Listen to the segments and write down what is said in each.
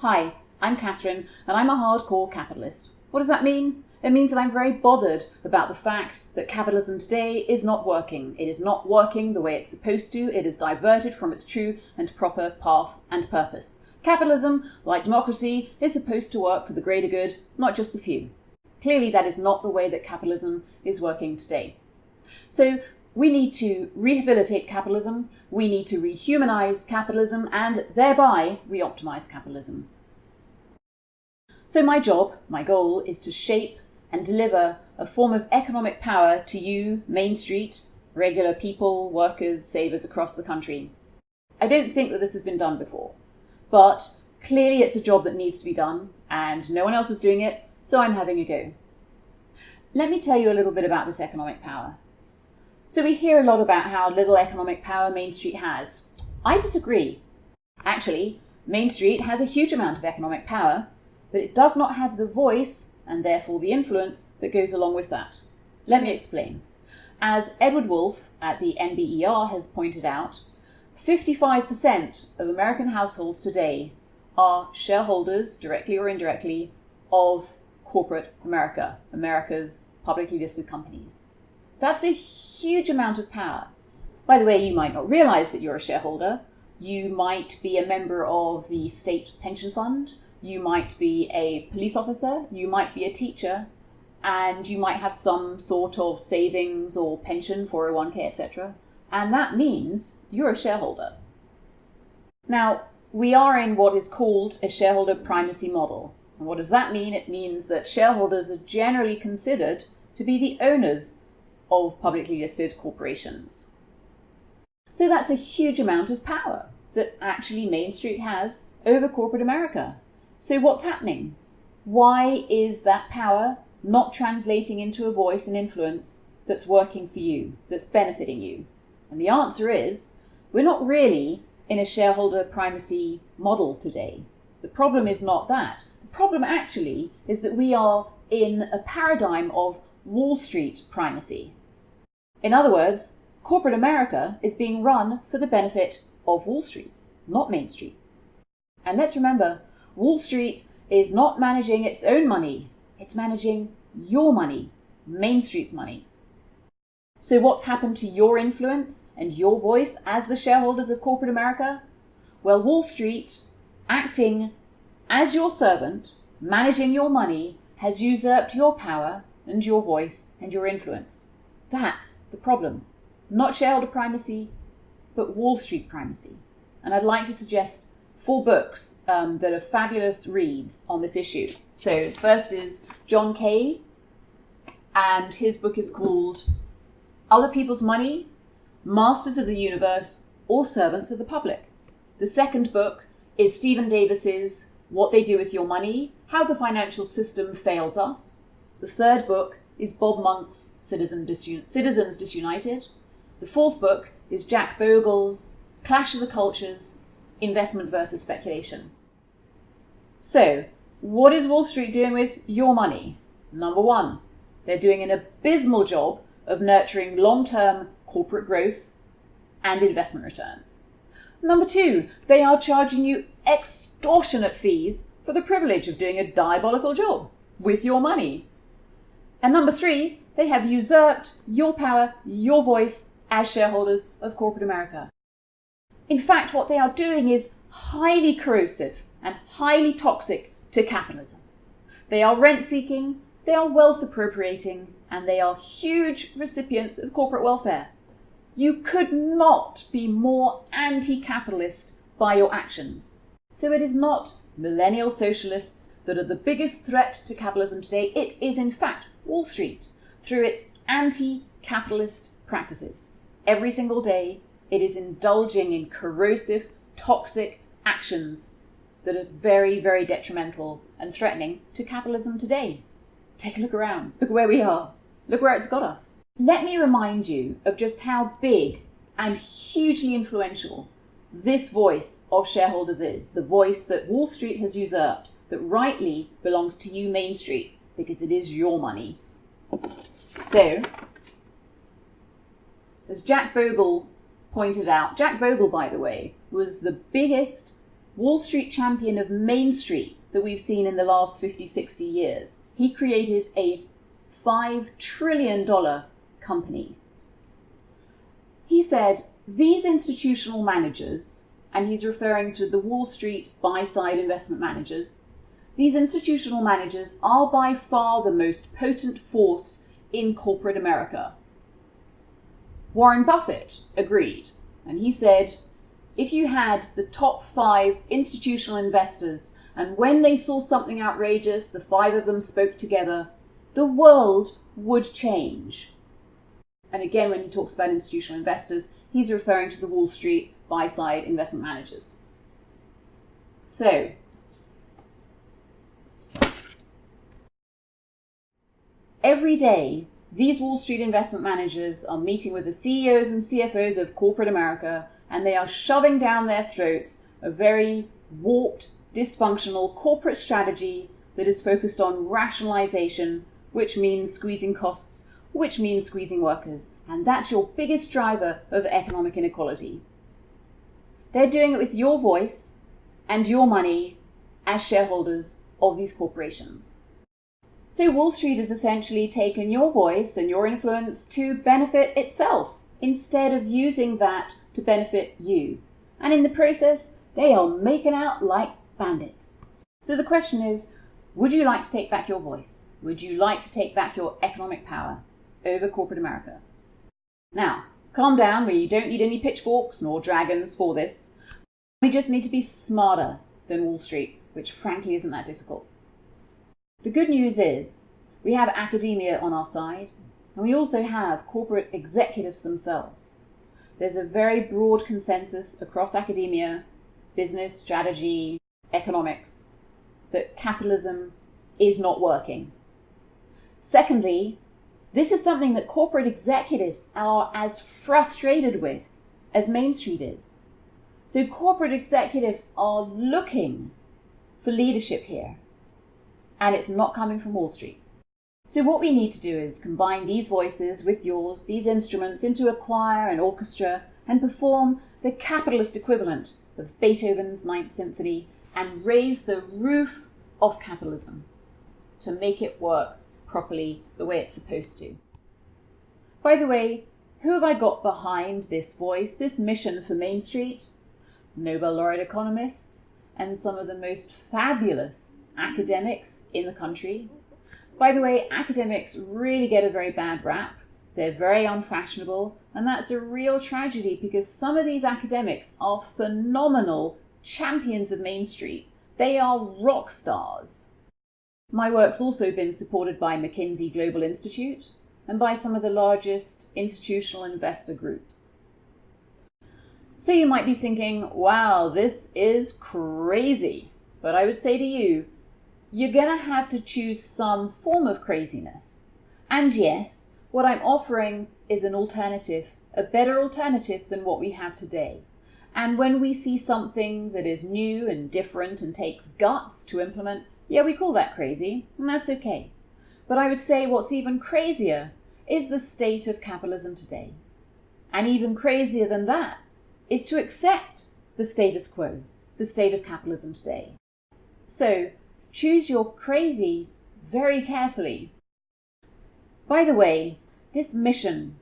Hi, I'm Catherine, and I'm a hardcore capitalist. What does that mean? It means that I'm very bothered about the fact that capitalism today is not working. It is not working the way it's supposed to. It is diverted from its true and proper path and purpose. Capitalism, like democracy, is supposed to work for the greater good, not just the few. Clearly, that is not the way that capitalism is working today. So we need to rehabilitate capitalism, we need to rehumanize capitalism, and thereby re-optimize capitalism. So my job, my goal, is to shape and deliver a form of economic power to you, Main Street, regular people, workers, savers across the country. I don't think that this has been done before, but clearly it's a job that needs to be done, and no one else is doing it, so I'm having a go. Let me tell you a little bit about this economic power. So we hear a lot about how little economic power Main Street has. I disagree. Actually, Main Street has a huge amount of economic power, but it does not have the voice, and therefore the influence, that goes along with that. Let me explain. As Edward Wolff at the NBER has pointed out, 55% of American households today are shareholders, directly or indirectly, of corporate America, America's publicly listed companies. That's a huge amount of power. By the way, you might not realize that you're a shareholder. You might be a member of the state pension fund. You might be a police officer. You might be a teacher. And you might have some sort of savings or pension, 401k, etc. And that means you're a shareholder. Now, we are in what is called a shareholder primacy model. And what does that mean? It means that shareholders are generally considered to be the owners of publicly listed corporations. So that's a huge amount of power that actually Main Street has over corporate America. So what's happening? Why is that power not translating into a voice and influence that's working for you, that's benefiting you? And the answer is, we're not really in a shareholder primacy model today. The problem is not that. The problem actually is that we are in a paradigm of Wall Street primacy. In other words, corporate America is being run for the benefit of Wall Street, not Main Street. And let's remember, Wall Street is not managing its own money, it's managing your money, Main Street's money. So what's happened to your influence and your voice as the shareholders of corporate America? Well, Wall Street, acting as your servant, managing your money, has usurped your power and your voice and your influence. That's the problem. Not shareholder primacy, but Wall Street primacy. And I'd like to suggest 4 books that are fabulous reads on this issue. So first is John Kay, and his book is called Other People's Money, Masters of the Universe, or Servants of the Public. The second book is Stephen Davis's What They Do With Your Money, How the Financial System Fails Us. The third book is Bob Monk's Citizens Disunited. The fourth book is Jack Bogle's Clash of the Cultures, Investment versus Speculation. So, what is Wall Street doing with your money? Number 1, they're doing an abysmal job of nurturing long-term corporate growth and investment returns. Number 2, they are charging you extortionate fees for the privilege of doing a diabolical job with your money. And number 3, they have usurped your power, your voice as shareholders of corporate America. In fact, what they are doing is highly corrosive and highly toxic to capitalism. They are rent-seeking, they are wealth appropriating, and they are huge recipients of corporate welfare. You could not be more anti-capitalist by your actions. So it is not millennial socialists that are the biggest threat to capitalism today. It is, in fact, Wall Street through its anti-capitalist practices. Every single day, it is indulging in corrosive, toxic actions that are very, very detrimental and threatening to capitalism today. Take a look around. Look where we are. Look where it's got us. Let me remind you of just how big and hugely influential this voice of shareholders is, the voice that Wall Street has usurped, that rightly belongs to you, Main Street, because it is your money. So, as Jack Bogle pointed out, Jack Bogle, by the way, was the biggest Wall Street champion of Main Street that we've seen in the last 50, 60 years. He created a $5 trillion company. He said, these institutional managers, and he's referring to the Wall Street buy-side investment managers, these institutional managers are by far the most potent force in corporate America. Warren Buffett agreed, and he said, if you had the top 5 institutional investors, and when they saw something outrageous, the 5 of them spoke together, the world would change. And again, when he talks about institutional investors, he's referring to the Wall Street buy-side investment managers. So, every day, these Wall Street investment managers are meeting with the CEOs and CFOs of corporate America, and they are shoving down their throats a very warped, dysfunctional corporate strategy that is focused on rationalization, which means squeezing costs, which means squeezing workers. And that's your biggest driver of economic inequality. They're doing it with your voice and your money as shareholders of these corporations. So Wall Street has essentially taken your voice and your influence to benefit itself, instead of using that to benefit you. And in the process, they are making out like bandits. So the question is, would you like to take back your voice? Would you like to take back your economic power over corporate America? Now, calm down, we don't need any pitchforks nor dragons for this. We just need to be smarter than Wall Street, which frankly isn't that difficult. The good news is we have academia on our side, and we also have corporate executives themselves. There's a very broad consensus across academia, business, strategy, economics, that capitalism is not working. Secondly, this is something that corporate executives are as frustrated with as Main Street is. So corporate executives are looking for leadership here, and it's not coming from Wall Street. So what we need to do is combine these voices with yours, these instruments, into a choir and orchestra, and perform the capitalist equivalent of Beethoven's Ninth Symphony and raise the roof of capitalism to make it work properly the way it's supposed to. By the way, who have I got behind this voice, this mission for Main Street? Nobel laureate economists and some of the most fabulous academics in the country. By the way, academics really get a very bad rap. They're very unfashionable, and that's a real tragedy because some of these academics are phenomenal champions of Main Street. They are rock stars. My work's also been supported by McKinsey Global Institute and by some of the largest institutional investor groups. So you might be thinking, wow, this is crazy. But I would say to you, you're going to have to choose some form of craziness. And yes, what I'm offering is an alternative, a better alternative than what we have today. And when we see something that is new and different and takes guts to implement, yeah, we call that crazy, and that's okay. But I would say what's even crazier is the state of capitalism today. And even crazier than that is to accept the status quo, the state of capitalism today. So, choose your crazy very carefully. By the way, this mission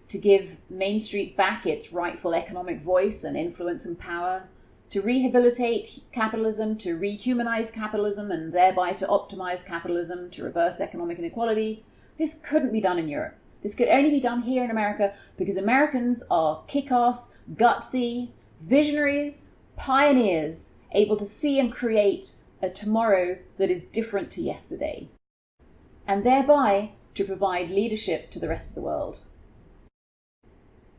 to give Main Street back its rightful economic voice and influence and power, to rehabilitate capitalism, to rehumanize capitalism and thereby to optimize capitalism, to reverse economic inequality, this couldn't be done in Europe. This could only be done here in America because Americans are kick-ass, gutsy, visionaries, pioneers, able to see and create a tomorrow that is different to yesterday, and thereby to provide leadership to the rest of the world.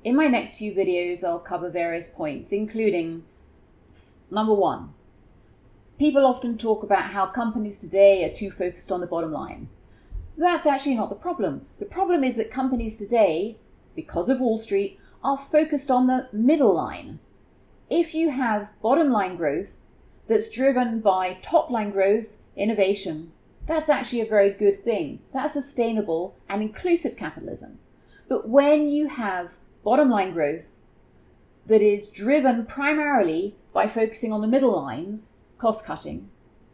In my next few videos, I'll cover various points, including number 1, people often talk about how companies today are too focused on the bottom line. That's actually not the problem. The problem is that companies today, because of Wall Street, are focused on the middle line. If you have bottom line growth that's driven by top line growth, innovation, that's actually a very good thing. That's sustainable and inclusive capitalism. But when you have bottom line growth that is driven primarily by focusing on the middle lines, cost-cutting,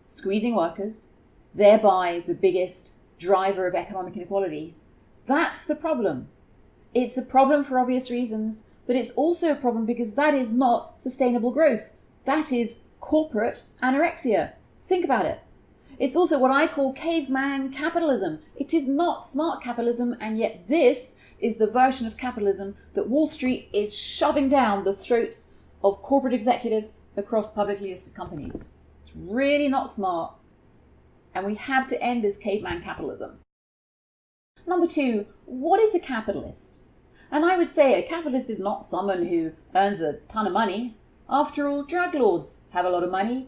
squeezing workers, thereby the biggest driver of economic inequality. That's the problem. It's a problem for obvious reasons, but it's also a problem because that is not sustainable growth. That is corporate anorexia. Think about it. It's also what I call caveman capitalism. It is not smart capitalism, and yet this is the version of capitalism that Wall Street is shoving down the throats of corporate executives across publicly listed companies. It's really not smart, and we have to end this caveman capitalism. Number two, what is a capitalist? And I would say a capitalist is not someone who earns a ton of money. After all, drug lords have a lot of money,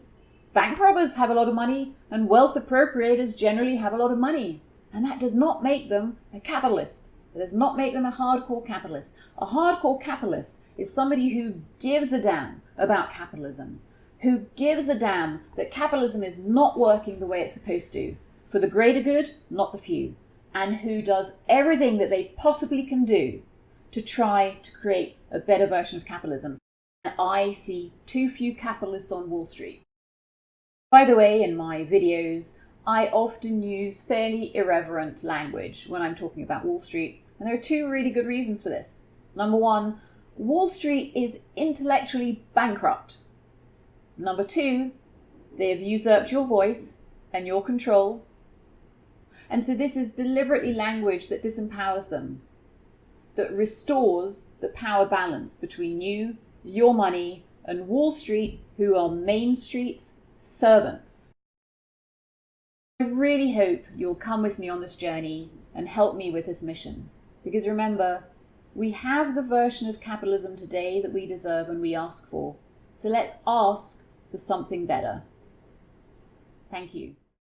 bank robbers have a lot of money, and wealth appropriators generally have a lot of money. And that does not make them a capitalist. It does not make them a hardcore capitalist. A hardcore capitalist is somebody who gives a damn about capitalism, who gives a damn that capitalism is not working the way it's supposed to, for the greater good, not the few, and who does everything that they possibly can do to try to create a better version of capitalism. And I see too few capitalists on Wall Street. By the way, in my videos, I often use fairly irreverent language when I'm talking about Wall Street, and there are two really good reasons for this. Number one, Wall Street is intellectually bankrupt. Number two, they have usurped your voice and your control. And so this is deliberately language that disempowers them, that restores the power balance between you, your money, and Wall Street, who are Main Street's servants. I really hope you'll come with me on this journey and help me with this mission. Because remember, we have the version of capitalism today that we deserve and we ask for. So let's ask for something better. Thank you.